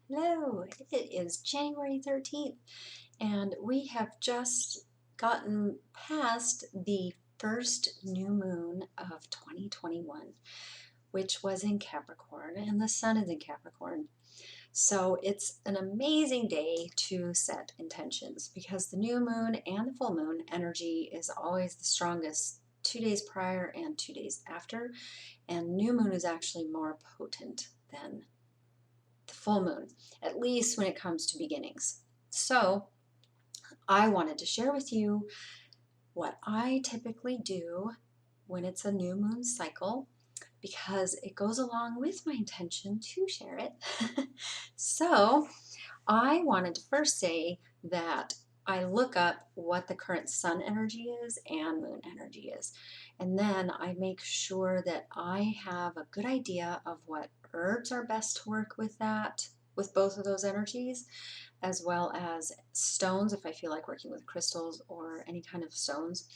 Hello, it is January 13th, and we have just gotten past the first new moon of 2021, which was in Capricorn, and the sun is in Capricorn. So it's an amazing day to set intentions because the new moon and the full moon energy is always the strongest 2 days prior and 2 days after, and new moon is actually more potent than the full moon, at least when it comes to beginnings. So I wanted to share with you what I typically do when it's a new moon cycle because it goes along with my intention to share it. So I wanted to first say that I look up what the current sun energy is and moon energy is. And then I make sure that I have a good idea of what herbs are best to work with with both of those energies, as well as stones if I feel like working with crystals or any kind of stones,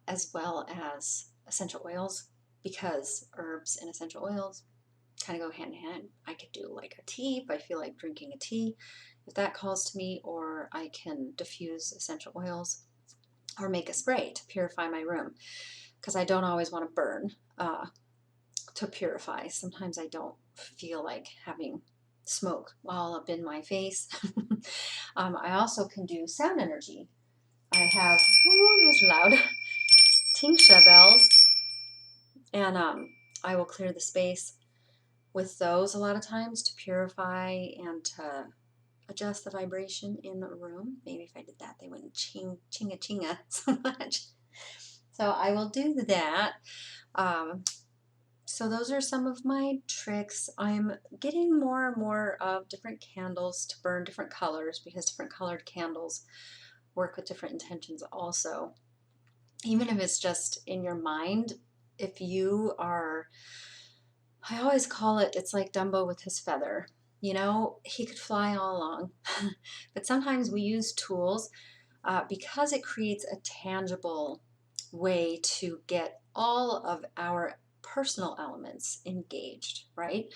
as well as essential oils, because herbs and essential oils kind of go hand in hand. I could do like a tea if I feel like drinking a tea, if that calls to me, or I can diffuse essential oils or make a spray to purify my room because I don't always want to burn to purify. Sometimes I don't feel like having smoke all up in my face. I also can do sound energy. I have, ooh, those are loud, tingsha bells, and I will clear the space with those a lot of times to purify and to adjust the vibration in the room. Maybe if I did that, they wouldn't chinga chinga so much. So I will do that. Um, so those are some of my tricks. I'm getting more and more of different candles to burn different colors because different colored candles work with different intentions also. Even if it's just in your mind, if you are, I always call it, it's like Dumbo with his feather. You know, he could fly all along. But sometimes we use tools because it creates a tangible way to get all of our personal elements engaged, right?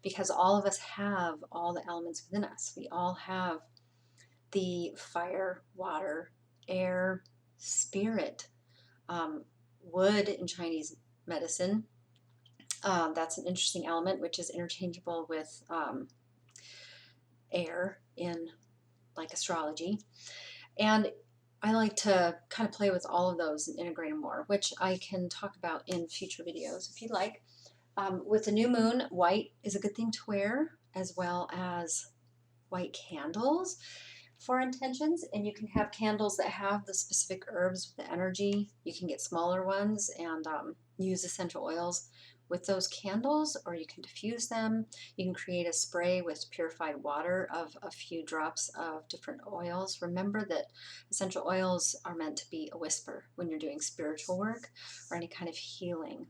Because all of us have all the elements within us. We all have the fire, water, air, spirit, um, wood in Chinese medicine. That's an interesting element, which is interchangeable with air in like astrology. And I like to kind of play with all of those and integrate them more, which I can talk about in future videos if you'd like. With the new moon, white is a good thing to wear, as well as white candles for intentions. And you can have candles that have the specific herbs with the energy. You can get smaller ones and use essential oils with those candles, or you can diffuse them. You can create a spray with purified water of a few drops of different oils. Remember that essential oils are meant to be a whisper when you're doing spiritual work or any kind of healing.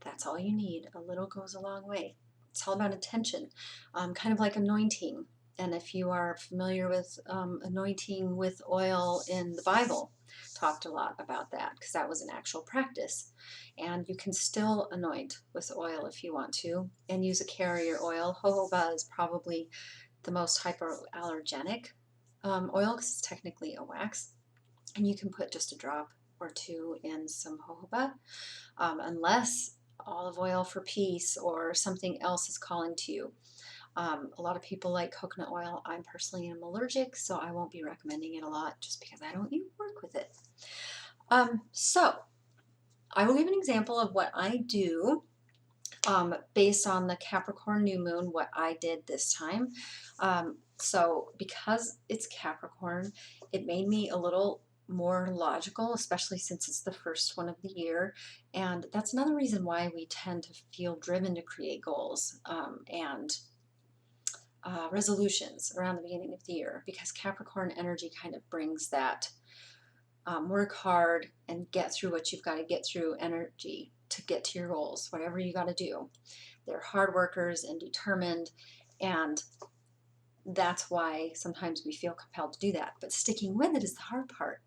That's all you need. A little goes a long way. It's all about intention, kind of like anointing. And if you are familiar with anointing with oil in the Bible, talked a lot about that because that was an actual practice. And you can still anoint with oil if you want to and use a carrier oil. Jojoba is probably the most hypoallergenic oil because it's technically a wax. And you can put just a drop or two in some jojoba, unless olive oil for peace or something else is calling to you. A lot of people like coconut oil. I'm personally am allergic, so I won't be recommending it a lot just because I don't work with it. So I will give an example of what I do based on the Capricorn New Moon, what I did this time. So because it's Capricorn, it made me a little more logical, especially since it's the first one of the year. And that's another reason why we tend to feel driven to create goals and resolutions around the beginning of the year, because Capricorn energy kind of brings that work hard and get through what you've got to get through energy to get to your goals, whatever you got to do. They're hard workers and determined, and that's why sometimes we feel compelled to do that. But sticking with it is the hard part,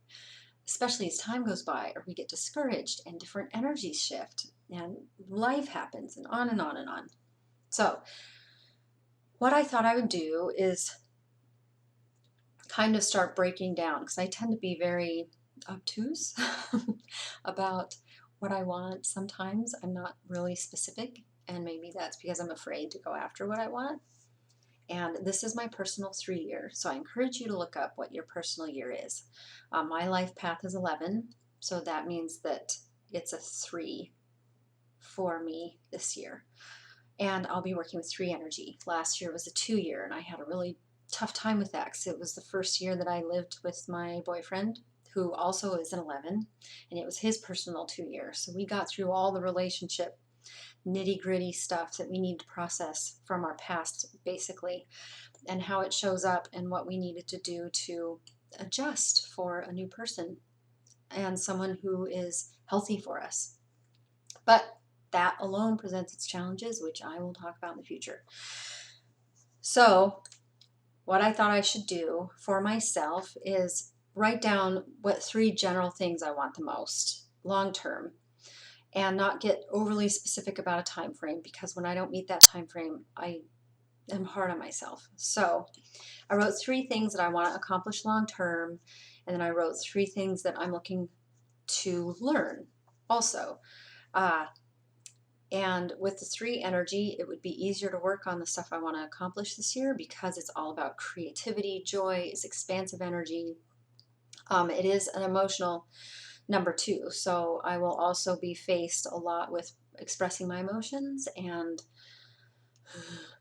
especially as time goes by or we get discouraged and different energies shift and life happens and on and on and on. So what I thought I would do is kind of start breaking down, because I tend to be very obtuse about what I want. Sometimes I'm not really specific, and maybe that's because I'm afraid to go after what I want. And this is my personal 3-year, so I encourage you to look up what your personal year is. My life path is 11, so that means that it's a 3 for me this year. And I'll be working with 3 energy. Last year was a 2-year, and I had a really tough time with that because it was the first year that I lived with my boyfriend, who also is an 11, and it was his personal 2-year. So we got through all the relationship nitty-gritty stuff that we need to process from our past, basically, and how it shows up and what we needed to do to adjust for a new person and someone who is healthy for us. But that alone presents its challenges, which I will talk about in the future. So what I thought I should do for myself is write down what 3 general things I want the most long term, and not get overly specific about a time frame, because when I don't meet that time frame, I am hard on myself. So I wrote 3 things that I want to accomplish long term, and then I wrote 3 things that I'm looking to learn also. And with the 3 energy, it would be easier to work on the stuff I want to accomplish this year, because it's all about creativity, joy, it's expansive energy. It is an emotional number 2, so I will also be faced a lot with expressing my emotions and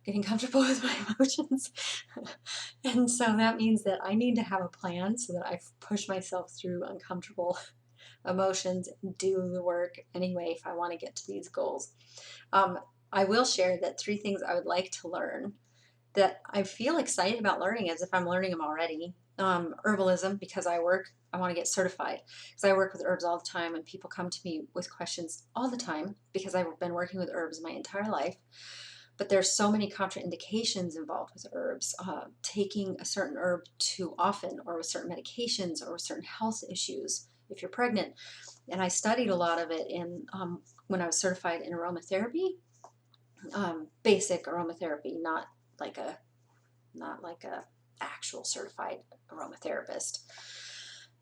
getting comfortable with my emotions. And so that means that I need to have a plan so that I push myself through uncomfortable emotions and do the work anyway if I want to get to these goals. I will share that 3 things I would like to learn that I feel excited about learning as if I'm learning them already. Herbalism, because I want to get certified, because I work with herbs all the time, and people come to me with questions all the time because I've been working with herbs my entire life. But there's so many contraindications involved with herbs. Taking a certain herb too often, or with certain medications, or with certain health issues if you're pregnant. And I studied a lot of it in when I was certified in aromatherapy, basic aromatherapy, not like a actual certified aromatherapist.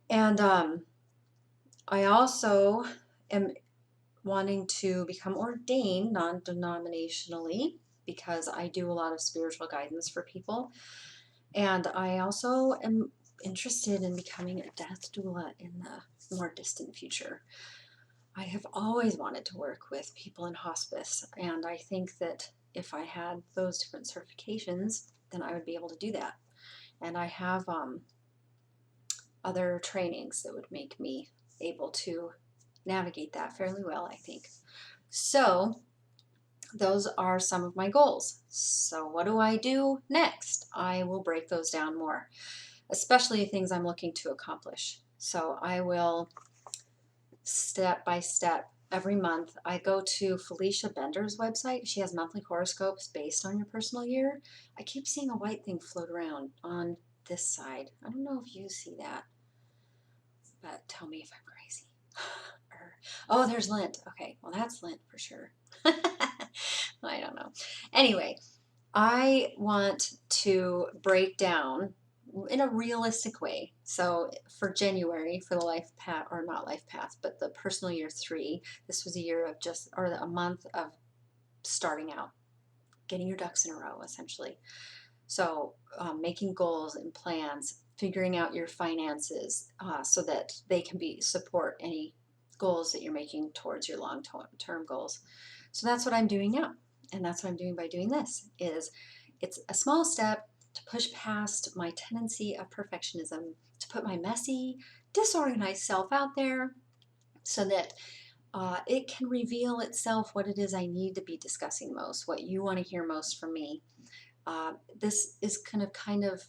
And I also am wanting to become ordained non-denominationally, because I do a lot of spiritual guidance for people. And I also am interested in becoming a death doula in the more distant future. I have always wanted to work with people in hospice, and I think that if I had those different certifications, then I would be able to do that. And I have other trainings that would make me able to navigate that fairly well, I think. So those are some of my goals. So what do I do next? I will break those down more, especially things I'm looking to accomplish. So I will step by step. Every month I go to Felicia Bender's website. She has monthly horoscopes based on your personal year. I keep seeing a white thing float around on this side. I don't know if you see that, but tell me if I'm crazy. Oh, there's lint. Okay, well, that's lint for sure. I don't know. Anyway, I want to break down in a realistic way. So for January, for the life path, or not life path, but the personal year 3, this was a year of or a month of starting out, getting your ducks in a row, essentially. So making goals and plans, figuring out your finances so that they can support any goals that you're making towards your long-term goals. So that's what I'm doing now. And that's what I'm doing by doing this. It's a small step to push past my tendency of perfectionism, to put my messy, disorganized self out there so that it can reveal itself what it is I need to be discussing most, what you want to hear most from me. This is going to kind of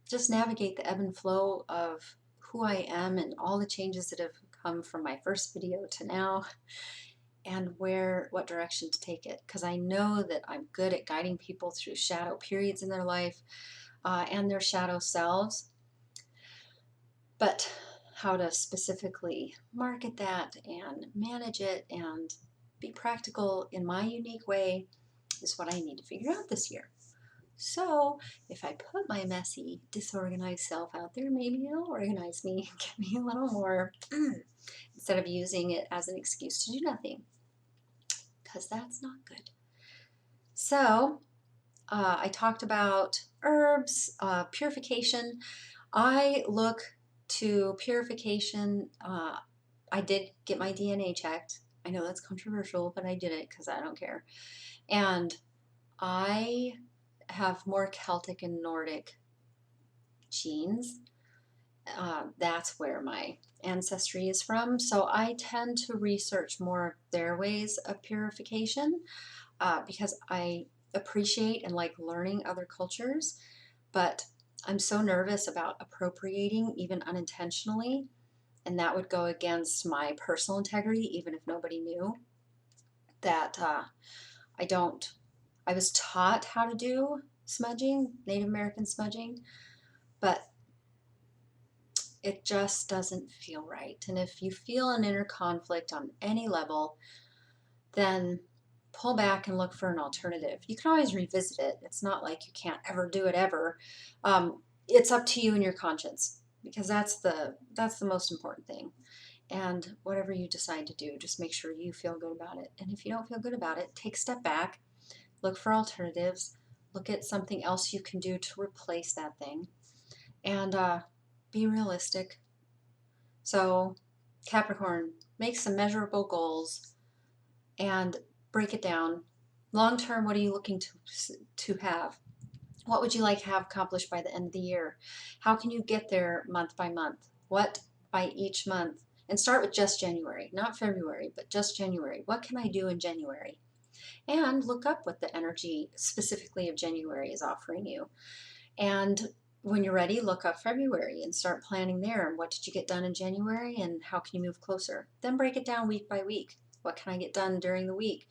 just navigate the ebb and flow of who I am and all the changes that have come from my first video to now, and what direction to take it, because I know that I'm good at guiding people through shadow periods in their life and their shadow selves, but how to specifically market that and manage it and be practical in my unique way is what I need to figure out this year. So if I put my messy, disorganized self out there, maybe it'll organize me, give me a little more, instead of using it as an excuse to do nothing, because that's not good. So I talked about herbs, purification. I look to purification. I did get my DNA checked. I know that's controversial, but I did it because I don't care. And I have more Celtic and Nordic genes. That's where my ancestry is from. So I tend to research more of their ways of purification because I appreciate and like learning other cultures. But I'm so nervous about appropriating, even unintentionally, and that would go against my personal integrity, even if nobody knew, that I don't. I was taught how to do smudging, Native American smudging, but it just doesn't feel right. And if you feel an inner conflict on any level, then pull back and look for an alternative. You can always revisit it. It's not like you can't ever do it ever. It's up to you and your conscience, because that's the most important thing. And whatever you decide to do, just make sure you feel good about it. And if you don't feel good about it, take a step back, look for alternatives, look at something else you can do to replace that thing, and be realistic. So, Capricorn, make some measurable goals and break it down. Long term, what are you looking to have? What would you like to have accomplished by the end of the year? How can you get there month by month? What by each month? And start with just January, not February, but just January. What can I do in January? And look up what the energy specifically of January is offering you. And when you're ready, look up February and start planning there. And what did you get done in January and how can you move closer? Then break it down week by week. What can I get done during the week?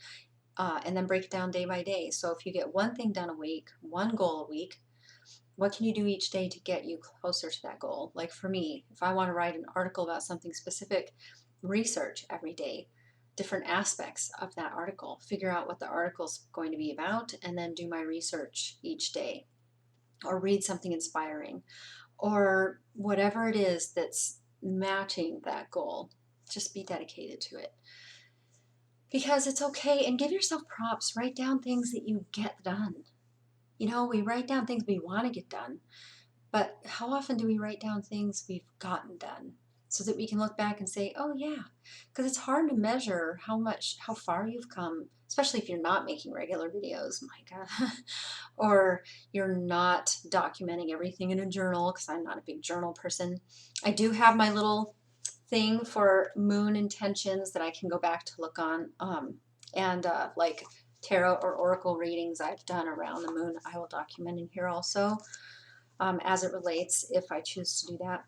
And then break it down day by day. So if you get one thing done a week, one goal a week, what can you do each day to get you closer to that goal? Like for me, if I want to write an article about something specific, research every day different aspects of that article, figure out what the article's going to be about, and then do my research each day, or read something inspiring, or whatever it is that's matching that goal. Just be dedicated to it. Because it's okay, and give yourself props. Write down things that you get done. You know, we write down things we want to get done, but how often do we write down things we've gotten done so that we can look back and say, oh yeah, because it's hard to measure how far you've come, especially if you're not making regular videos, my God, or you're not documenting everything in a journal, because I'm not a big journal person. I do have my little thing for moon intentions that I can go back to look on, and like tarot or oracle readings I've done around the moon, I will document in here also, as it relates if I choose to do that.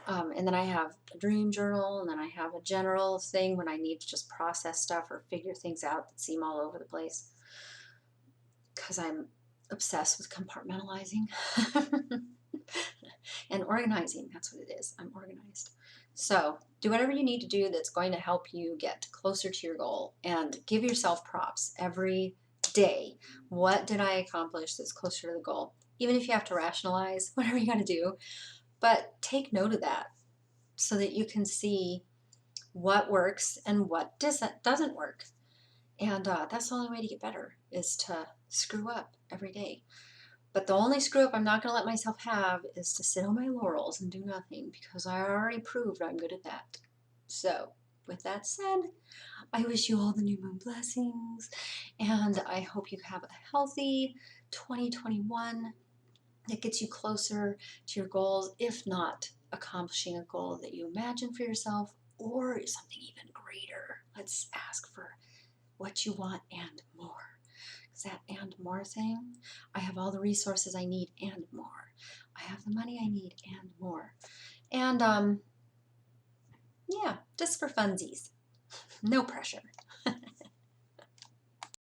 And then I have a dream journal, and then I have a general thing when I need to just process stuff or figure things out that seem all over the place, because I'm obsessed with compartmentalizing and organizing. That's what it is. I'm organized. So do whatever you need to do that's going to help you get closer to your goal, and give yourself props every day. What did I accomplish that's closer to the goal? Even if you have to rationalize, whatever you got to do, but take note of that so that you can see what works and what doesn't work. And that's the only way to get better, is to screw up every day. But the only screw up I'm not going to let myself have is to sit on my laurels and do nothing, because I already proved I'm good at that. So, with that said, I wish you all the new moon blessings, and I hope you have a healthy 2021 that gets you closer to your goals, if not accomplishing a goal that you imagine for yourself, or something even greater. Let's ask for what you want and more. Because that and more thing, I have all the resources I need and more. I have the money I need and more. And yeah, just for funsies. No pressure.